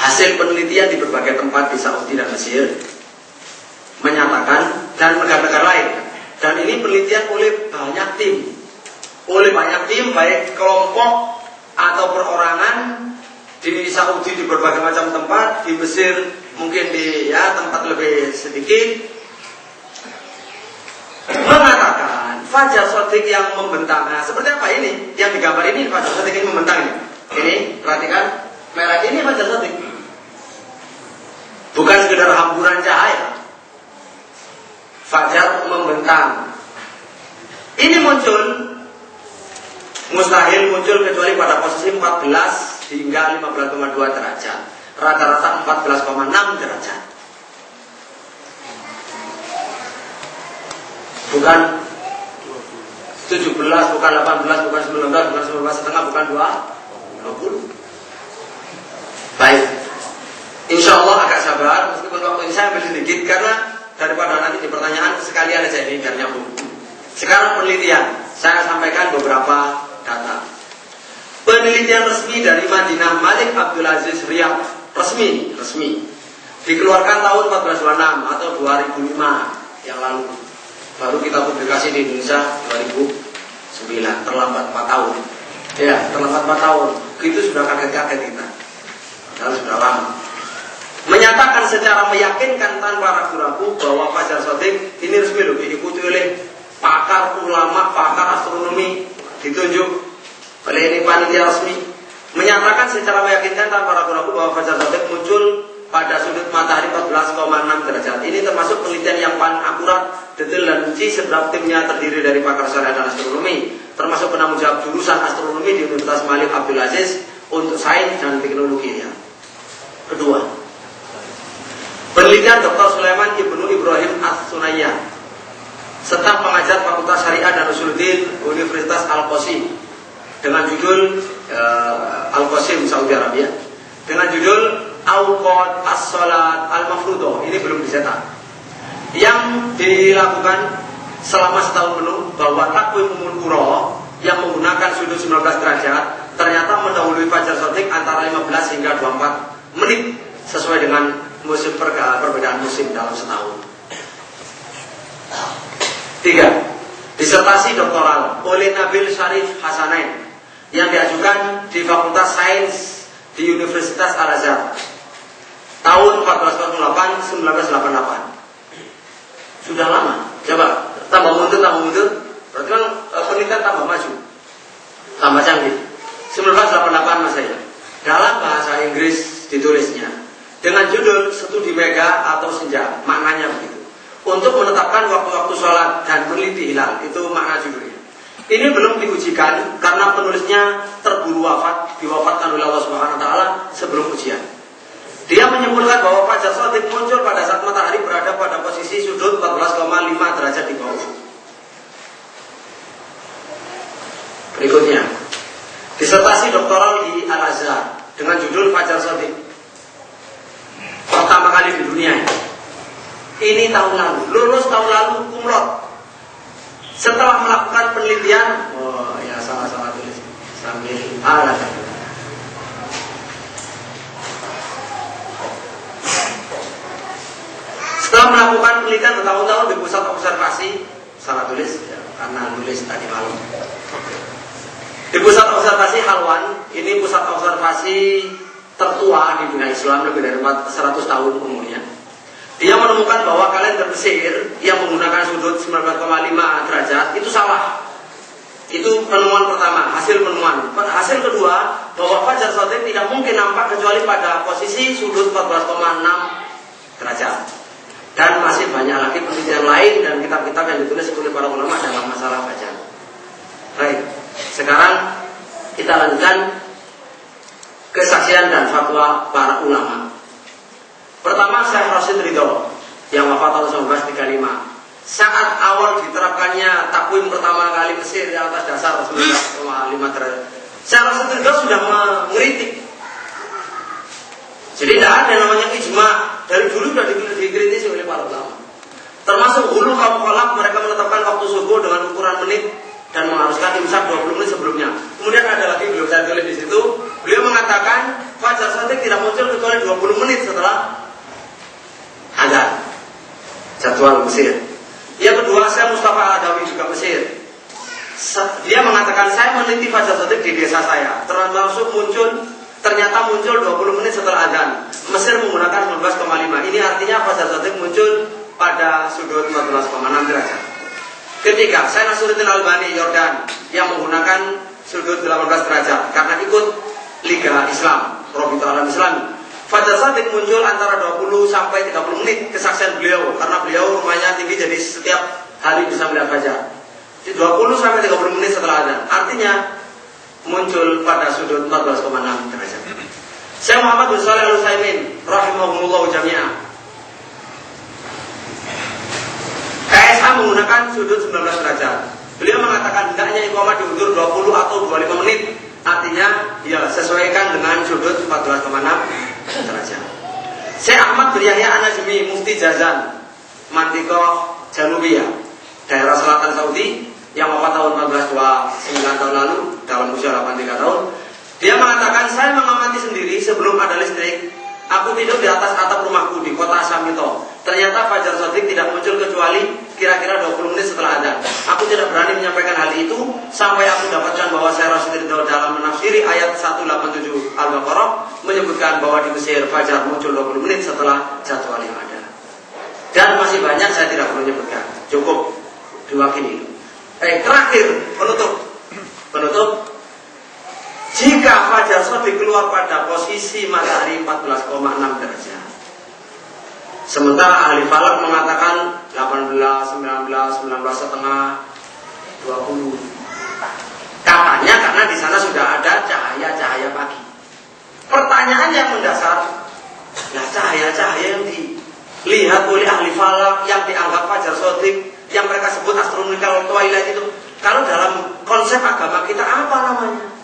hasil penelitian di berbagai tempat di Saudi dan Mesir menyatakan, dan negara-negara lain, dan ini penelitian oleh banyak tim, baik kelompok atau perorangan di Saudi di berbagai macam tempat, di Mesir mungkin di tempat lebih sedikit, mengatakan Fajar Shadiq yang membentang. Nah, seperti apa ini? Yang digambar ini Fajar Shadiq ini membentang ini. Ini, perhatikan, merah ini Fajar Shadiq. Bukan sekedar hamburan cahaya. Fajar membentang. Ini muncul, mustahil muncul kecuali pada posisi 14 hingga 15,2 derajat. Rata-rata 14,6 derajat. Bukan 17, bukan 18, bukan 19, bukan 19,5, bukan 20. Baik, insya Allah agak sabar, meskipun waktu ini saya ambil sedikit, karena daripada nanti di pertanyaan sekalian aja ini biar nyambung. Sekarang penelitian, saya sampaikan beberapa data. Penelitian resmi dari Madinah Malik Abdul Aziz Riyadh, resmi, dikeluarkan tahun 1426 atau 2005 yang lalu. Baru kita publikasi di Indonesia 2009, terlambat 4 tahun. Ya, terlambat 4 tahun. Itu sudah kaget-kaget kita. Harus sudah lama. Menyatakan secara meyakinkan tanpa ragu-ragu bahwa Fajar Shadiq ini resmi loh, diikuti oleh pakar ulama, pakar astronomi, ditunjuk oleh ini panitia resmi. Menyatakan secara meyakinkan tanpa ragu-ragu bahwa Fajar Shadiq muncul pada sudut matahari 14,6 derajat. Ini termasuk penelitian yang paling akurat, detail dan rinci, sebab timnya terdiri dari pakar syariat dan astronomi, termasuk penanggung jawab jurusan astronomi di Universitas Malik Abdul Aziz untuk sains dan teknologi. Ya. Kedua, penelitian Dr. Sulaiman Ibnu Ibrahim As-Sunayyah, staf pengajar Fakultas Syariah dan Usuluddin Universitas Al-Qasim, dengan judul Al-Qasim Saudi Arabia, dengan judul Awqat As-Salat Al-Mafruḍah. Ini belum dicetak. Yang dilakukan selama setahun penuh, bahwa takwim Ummul Qura yang menggunakan sudut 19 derajat ternyata mendahului Fajar Shadiq antara 15 hingga 24 menit sesuai dengan musim perbedaan musim dalam setahun. 3. Disertasi doktoral oleh Nabil Syarif Hasanain yang diajukan di Fakultas Sains di Universitas Al-Azhar tahun 1448-1988. Sudah lama. Coba tambah mundur, berarti kan penelitian tambah maju, tambah canggih. 1988 Masehi. Dalam bahasa Inggris ditulisnya dengan judul Studi Mega atau Senja, maknanya begitu. Untuk menetapkan waktu-waktu sholat dan meneliti hilal, itu makna judulnya. Ini belum diujikan karena penulisnya terburu wafat, diwafatkan oleh Allah Subhanahu wa taala sebelum ujian. Dia menyimpulkan bahwa Fajar Shadiq muncul pada saat matahari berada pada posisi sudut 14,5 derajat di bawah. Berikutnya, disertasi doktoral di Al-Azhar dengan judul Fajar Shadiq, pertama kali di dunia. Ini tahun lalu, lulus tahun lalu kumlot. Setelah melakukan penelitian, salah tulis sambil alat. Setelah melakukan penelitian bertahun-tahun di pusat observasi, salah tulis ya, karena nulis tadi malam. Di pusat observasi Halwan, ini pusat observasi tertua di dunia Islam, lebih dari 100 tahun umurnya. Dia menemukan bahwa kalender Mesir yang menggunakan sudut 19,5 derajat itu salah. Itu penemuan pertama, hasil penemuan. Hasil kedua, bahwa Fajar Shadiq tidak mungkin nampak kecuali pada posisi sudut 14,6 derajat. Dan masih banyak lagi penelitian lain dan kitab-kitab yang ditulis oleh para ulama dalam masalah fajar. Baik, sekarang kita lanjutkan kesaksian dan fatwa para ulama. Pertama, Syekh Rasyid Ridho yang wafat tahun 1935. Saat awal diterapkannya takwim pertama kali Mesir di atas dasar 19,5 derajat, Syekh Rasyid Ridho sudah mengkritik. Jadi tidak ada namanya ijma. Dari dulu sudah dikritisi oleh para ulama. Termasuk hulu kaum kolak, mereka menetapkan waktu subuh dengan ukuran menit dan mengharuskan imsak 20 menit sebelumnya. Kemudian ada lagi, belum saya tulis di situ, beliau mengatakan Fajar Shadiq tidak muncul kecuali 20 menit setelah azan. Jadwal Mesir. Yang kedua, saya Mustafa Adawi juga Mesir. Dia mengatakan saya meneliti Fajar Shadiq di desa saya. Ternyata muncul 20 menit setelah azan. Mesir menggunakan 19,5. Ini artinya Fajar Shadiq muncul pada sudut 14,6 derajat. Ketiga, saya Nasruddin Albani Yordan yang menggunakan sudut 18 derajat karena ikut Liga Islam, Rabita Alam Islami. Fajar Shadiq muncul antara 20 sampai 30 menit kesaksian beliau karena beliau rumahnya tinggi jadi setiap hari bisa melihat fajar. 20 sampai 30 menit setelah azan. Artinya muncul pada sudut 14,6 derajat. Syekh Muhammad bin Shalih Al-Utsaimin rahimahumullah jami'ah. KSH menggunakan sudut 19 derajat. Beliau mengatakan hendaknya iqamah diundur 20 atau 25 menit. Artinya ya sesuaikan dengan sudut 14,6 derajat. Syekh Ahmad bin Yahya An-Najmi Mufti Jazan Mantikoh Janubiyah daerah selatan Saudi yang wafat tahun 1429 tahun lalu dalam usia 83 tahun. Dia mengatakan saya mengamati sendiri sebelum ada listrik. Aku tidur di atas atap rumahku di kota Samito. Ternyata Fajar Shadiq tidak muncul kecuali kira-kira 20 menit setelah azan. Aku tidak berani menyampaikan hal itu sampai aku dapatkan bahwa Syekh Rasyid Ridho dalam menafsiri ayat 187 Al-Baqarah menyebutkan bahwa di Mesir Fajar muncul 20 menit setelah jadwal yang ada. Dan masih banyak saya tidak perlu menyebutkan. Cukup diwakili. Terakhir penutup. Jika Fajar Shadiq keluar pada posisi matahari 14,6 derajat. Sementara ahli falak mengatakan 18, 19, 19 setengah, 20. Katanya karena di sana sudah ada cahaya-cahaya pagi. Pertanyaan yang mendasar, nah cahaya-cahaya yang dilihat oleh ahli falak yang dianggap Fajar Shadiq yang mereka sebut astronomical twilight itu, kalau dalam konsep agama kita apa namanya?